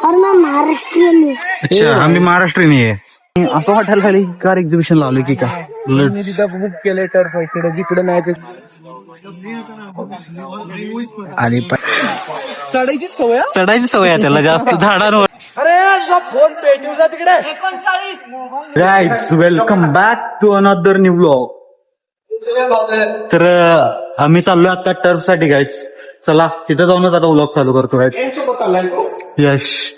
और मैं महाराष्ट्रीयन हूँ। अच्छा आम्ही महाराष्ट्रीयन आहे. असं वाटायला खाली कार एक्झिबिशन लावले की काय. मी तिथं बुक केले तर पैसे जिकडे नाही ते आणि चढायची सवय चढायची सवय आहे त्याला जास्त झाडांवर. अरे फोन पेटू जा तिकडे. Guys welcome back to another new blog. तर आम्ही चाललोय आता टर्फ साठी गाईज. चला तिथं जाऊनच आता ब्लॉग चालू करतो गाईज. यश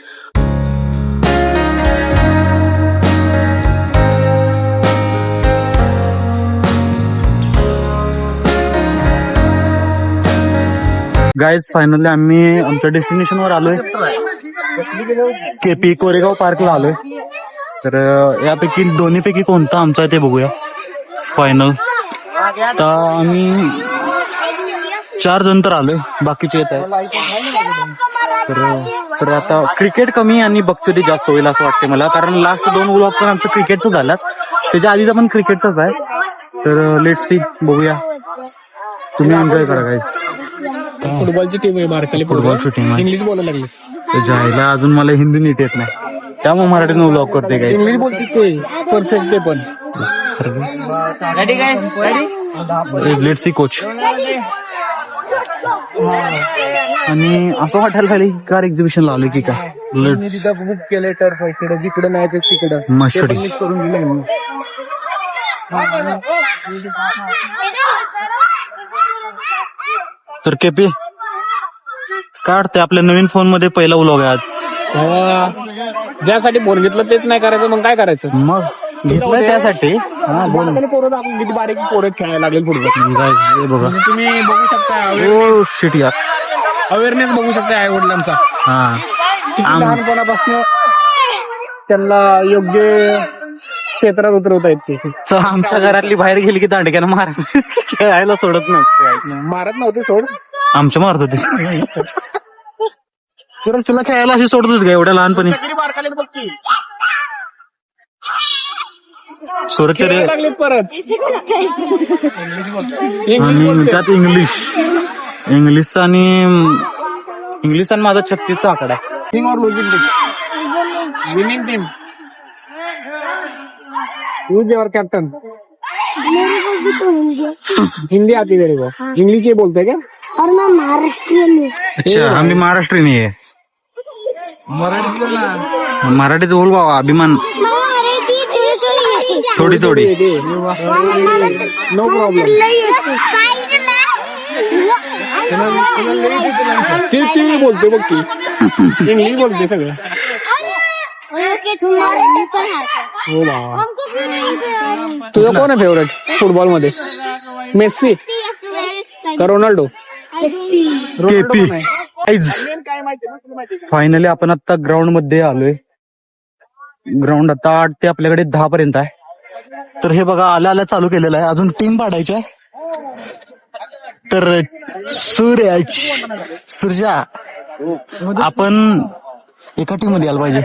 गाईज फायनली आम्ही आमच्या डेस्टिनेशन वर आलोय. केपी कोरेगाव पार्कला आलोय. तर यापैकी दोन्हीपैकी कोणता आमचा आहे ते बघूया फायनल. आता आम्ही 4 जण तर आलोय, बाकीचे येत आहे. तर आता क्रिकेट कमी आणि बकचोदी जास्त होईल असं वाटतं मला, कारण लास्ट 2 व्लॉग पण आमचं क्रिकेटचं झालं, त्याच्या आधीचा पण क्रिकेटचाच आहे. तर लेट्स सी, बघूया. तुम्ही एन्जॉय करा गाईज. फुटबॉलची टीम आहे बारकाली. फुटबॉलची टीम आहे. इंग्लिश बोलायला लागली. जायला अजून मला हिंदी नीट येत नाही, त्यामुळे मराठीतून व्लॉग करते गाईज. इंग्लिश बोलते ते परफेक्ट ते पण. Let's see coach. आणि असं वाटायला खाली कार एक्झिबिशन लावले की काय. मी तिथं बुक केले तर पैसे जिकडे नाही ते तिकडं मशडी करून दिले मी. तर केपी काढते आपल्या नवीन फोन मध्ये पहिला व्लॉग आहे आज. ज्यासाठी फोन घेतलं तेच नाही करायचं, मग काय करायचं. मग घेतलंय त्यासाठी. हा बोल. पोरं आपण किती बारीक पोरं खेळायला लागेल फुटबॉल. हे बघा. तुम्ही बघू शकता ओ शिट यार. अवेअरनेस बघू शकता आई वडिलांचा. हा लहानपणापासून त्यांना योग्य क्षेत्रात उतरवता येते. तर आमच्या घरातली बाहेर गेली की दांडक्यानं मारत खेळायला सोडत नव्हते. मारत नव्हते सोड, आमच्या मारत होते. सुरज तुला खेळायला अशी सोडत होती का एवढ्या लहानपणी. सूरजच्या रे लागले परत. आणि त्यात इंग्लिशचा आणि माझा 36चा आकडा आहे. टीम और losing team, winning team. Use your captain. Hindi आती तेरे को, इंग्लिश ही बोलते क्या. और मैं महाराष्ट्रीयन हूँ. अच्छा आम्ही महाराष्ट्रीयन आहे. मराठीत बोल ना. मराठीत बोल बाबा, अभिमान. थोडी थोडी. No problem. ती बोलते बघ की, इंग्लिश बोलते सगळं. हो बाबा. तुझं कोण आहे फेवरेट फुटबॉल मध्ये, मेस्सी का रोनाल्डो. केपी. फायनली आपण आता ग्राउंड मध्ये आलोय. ग्राउंड आता 8 ते आपल्याकडे 10 पर्यंत आहे. तर हे बघा आल्या चालू केलेलं आहे, अजून टीम पाडायची आहे. तर सूर्या आपण एका टीम मध्ये यायला पाहिजे.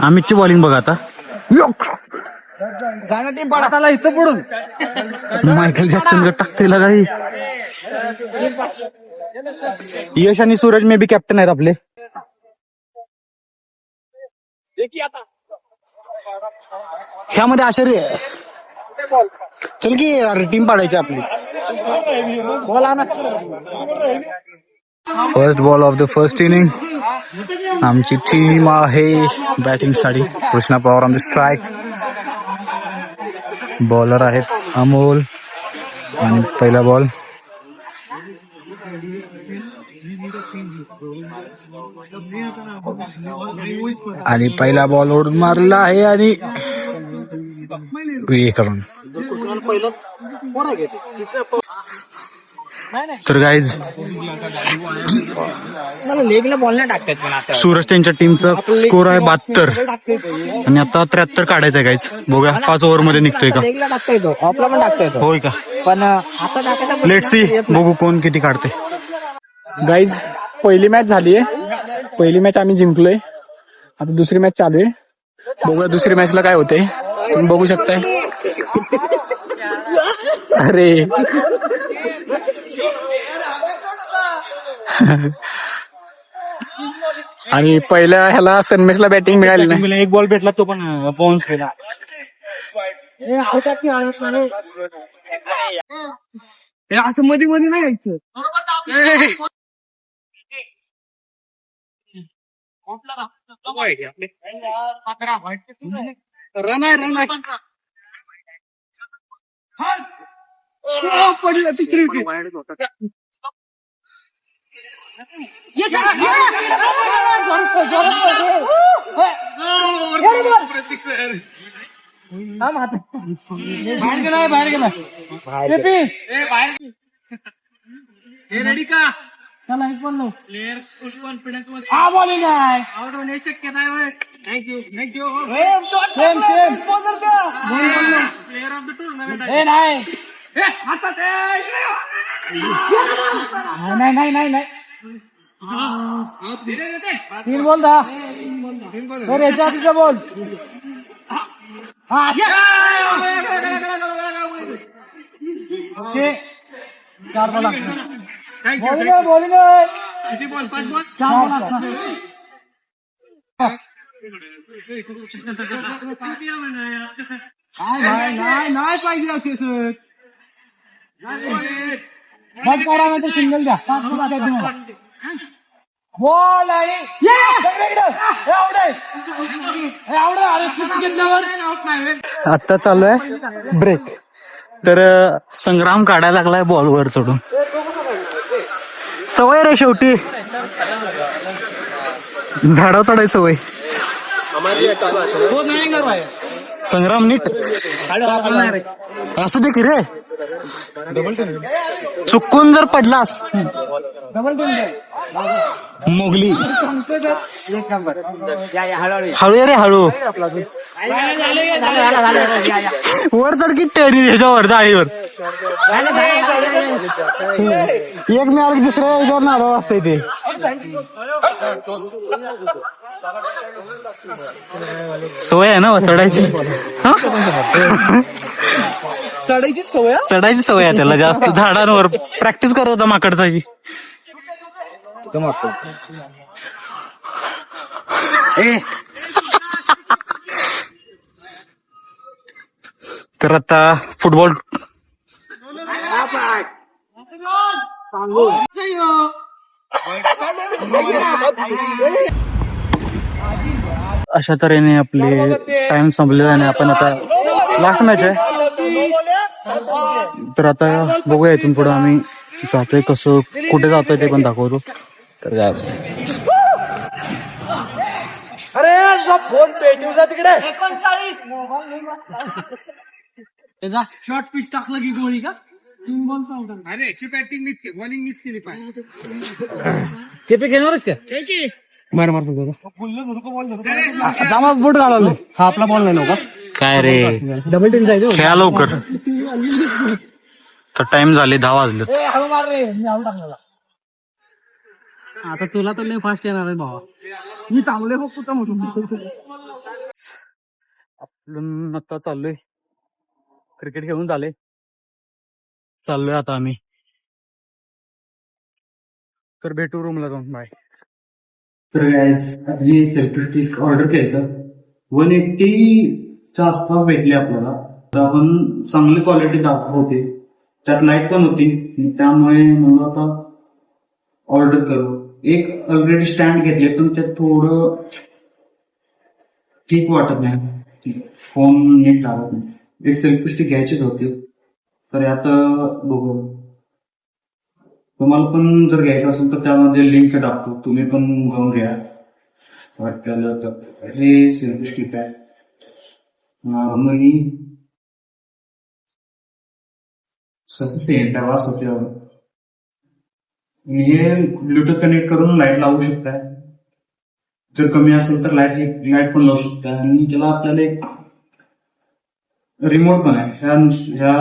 अमितची बॉलिंग बघा आता. टीम पाडताला इथं पडून मायकल जॅक्सन टाकते काही. यश आणि सूरज मे बी कॅप्टन आहेत आपले. ह्यामध्ये आश्चर्य. चल की टीम पाडायची आपली. First ball of the first inning. आमची टीम आहे बॅटिंग साठी. Krishna Pawar on the strike. Bowler आहेत अमोल. आणि पहिला बॉल. आणि पहिला बॉल ओढून मारला आहे आणि हे करून. तर गाईज लेगला बॉल नाही टाकतात पण असं. सूरज त्यांच्या टीमचा स्कोर आहे 72 आणि आता 73 काढायचा आहे गाईज. बघूया 5 ओव्हर मध्ये निघतोय का. लेगला टाकता येतो, ऑफला पण टाकता येतो. होय का. पण असं टाकायचं. लेट्स सी, बघू कोण किती काढते. गाईज पहिली मॅच झालीये. पहिली मॅच आम्ही जिंकलोय. आता दुसरी मॅच चालू आहे. बघूया दुसरी मॅचला काय होते. तुम्ही बघू शकताय. अरे आणि पहिल्या ह्याला सनमेसला बॅटिंग मिळाली नाही. मला एक बॉल भेटला तो पण बाउन्स केला. असं मध्ये मध्ये नाही यायचं. रन आहे रन आहे. पडलं तिसरी विकेट. बाहेर गेला बाहेर गेला. रेडी का? चला एक बोल प्लेअर फुल कॉन्फिडन्स. हा बॉलिंग आहे. आउट होण्याची शक्यता आहे. Thank you thank you. Player of the tournament आहे. नाही नाही नाही नाही. तीन बॉल दहा. याच्या आधीचा बॉल. Okay 4 ball. बॉलिंग आहे. किती बॉल? 5 बॉल. 4 बॉल. नाही पाहिजे असे सर. बंद करा नंतर सिंगल द्या. बॉल आणि आता चालू आहे ब्रेक. तर संग्राम काढायला लागलाय बॉलवर चढून. सवय रे शेवटी झाडावर चढायची सवय. संग्राम नीट असू दे की रे. चुकून जर पडलास मोगली. हळू ये रे हळू. वर चढ की टेरी ह्याच्यावर जाळीवर. एक मिळालं की दुसऱ्या याच्यावर नारळ असतंय ते. सवय आहे ना चढायची. चढायची सवय आहे त्याला जास्त. झाडांवर प्रॅक्टिस करत होता माकडचाची. तर आता फुटबॉल अशा तऱ्हेने आपले टाइम संपलेला आहे. आपण आता लास्ट मॅच आहे. तर आता बघूया इथून पुढे आम्ही जातोय कसं कुठे जातोय ते पण दाखवतो. तर काय अरे फोन पेटीवचा तिकडे 39 शॉर्ट पिच टाकलं की गोळी का? 3 बॉल पावडर. अरे याची बॅटिंग मीच केली, बॉलिंग मीच केली पाहिजे. केपी घेणारच का? मार मार जामा बोट घालवले. हा आपला बॉल नाही नव्हता काय रे. डबल टीम जायचं. खेळा लवकर. तर टाइम झाले 10 वाजले. मार रे मी आऊट टाकला. आता तुला तर लय फास्ट येणार आहे भावा. मी चांगले बघ कुठं म्हणून. आपण आता चाललोय क्रिकेट खेळून चाललोय आता आम्ही. तर भेटू रूमला जाऊन. बाय. तर आधी सेल्फी स्टिक ऑर्डर केलं 180 च्या आसपास भेटली आपल्याला. तर आपण चांगली क्वालिटी दाखवत होती. त्यात लाईट पण होती. त्यामुळे मला आता ऑर्डर करू. एक ऑलरेडी स्टँड घेतले पण त्यात थोडं ठीक वाटत नाही. फोन नीट लागत नाही. एक सेल्फी स्टिक घ्यायचीच होती. तर आता बघू. तुम्हाला पण जर घ्यायचं असेल तर त्यामध्ये लिंक टाकतो. तुम्ही पण जाऊन घ्या. हे सेल्फी स्टिक आहे. नॉर्मली सफिशियंट आहे. वास होते. हे ब्लूटूथ कनेक्ट करून लाईट लावू शकताय. जर कमी असेल तर लाईट पण लावू शकताय. आणि त्याला आपल्याला एक रिमोट पण आहे. ह्या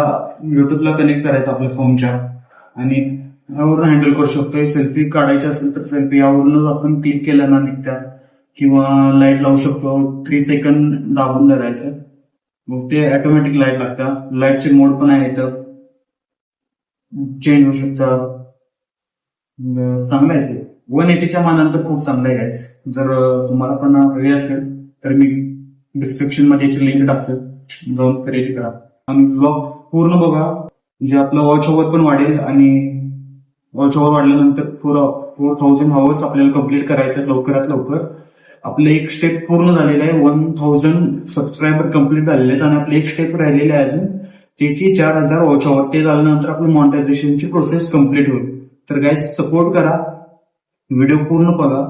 ब्लूटूथला कनेक्ट करायचं आपल्या फोनच्या आणि यावरून हँडल करू शकतो. सेल्फी काढायची असेल तर सेल्फी यावरूनच आपण क्लिक केलं ना निघतात. किंवा लाईट लावू शकतो. 3 सेकंद दाबून धरायचं मग ते ऑटोमॅटिक लाईट लागतात. लाईटचे मोड पण आहे इथं. चेंज होऊ शकतात. चांगलं आहे ते. 180च्या मानानंतर खूप चांगलं आहे गाईज. जर तुम्हाला पण हवे असेल तर मी डिस्क्रिप्शन मध्ये याची लिंक टाकतो, जाऊन खरेदी करा आणि ब्लॉग पूर्ण बघा. म्हणजे आपलं वॉच ओव्हर पण वाढेल आणि वॉच ओव्हर वाढल्यानंतर 4,000 आवर्स आपल्याला कम्प्लीट करायचं लवकरात लवकर. आपलं एक स्टेप पूर्ण झालेलं आहे, 1,000 सबस्क्रायबर कम्प्लीट झालेले आहेत आणि आपलं एक स्टेप राहिलेलं आहे अजून, ते की 4,000 वॉच ओव्हर. ते झाल्यानंतर आपलं मॉनिटायझेशनची प्रोसेस कम्प्लीट होईल. तर गाईज सपोर्ट करा, व्हिडिओ पूर्ण बघा.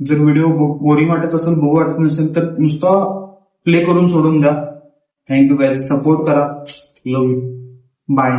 जर व्हिडिओ बोरिंग वाटत असेल, बोर वाटत नसेल तर नुसता प्ले करून सोडून द्या. थँक्यू गाईज, सपोर्ट करा. लव यू, बाय.